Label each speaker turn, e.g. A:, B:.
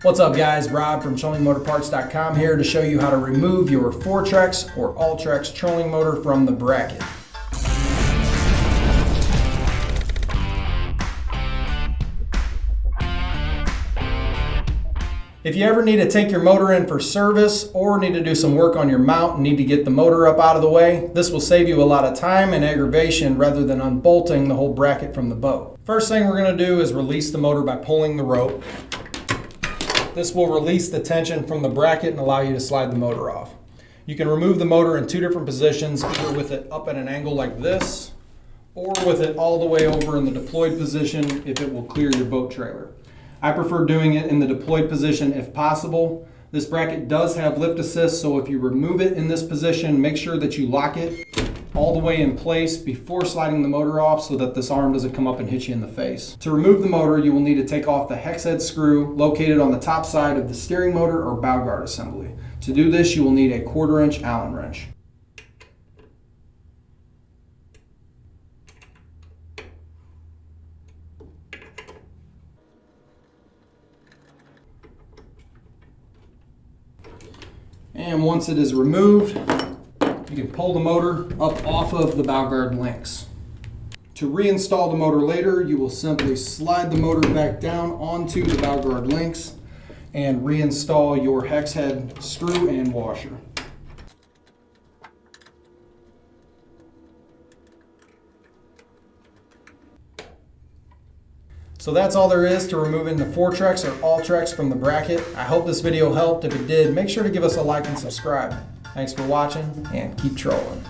A: What's up guys, Rob from trollingmotorparts.com here to show you how to remove your Fortrex or Ultrex trolling motor from the bracket. If you ever need to take your motor in for service or need to do some work on your mount and need to get the motor up out of the way, this will save you a lot of time and aggravation rather than unbolting the whole bracket from the boat. First thing we're going to do is release the motor by pulling the rope. This will release the tension from the bracket and allow you to slide the motor off. You can remove the motor in two different positions, either with it up at an angle like this or with it all the way over in the deployed position if it will clear your boat trailer. I prefer doing it in the deployed position if possible. This bracket does have lift assist, so if you remove it in this position, make sure that you lock it all the way in place before sliding the motor off so that this arm doesn't come up and hit you in the face. To remove the motor, you will need to take off the hex head screw located on the top side of the steering motor or bow guard assembly. To do this, you will need a 1/4 inch Allen wrench. And once it is removed, you can pull the motor up off of the bow guard links. To reinstall the motor later, you will simply slide the motor back down onto the bow guard links and reinstall your hex head screw and washer. So that's all there is to removing the Fortrex or Ultrex from the bracket. I hope this video helped. If it did, make sure to give us a like and subscribe. Thanks for watching and keep trolling.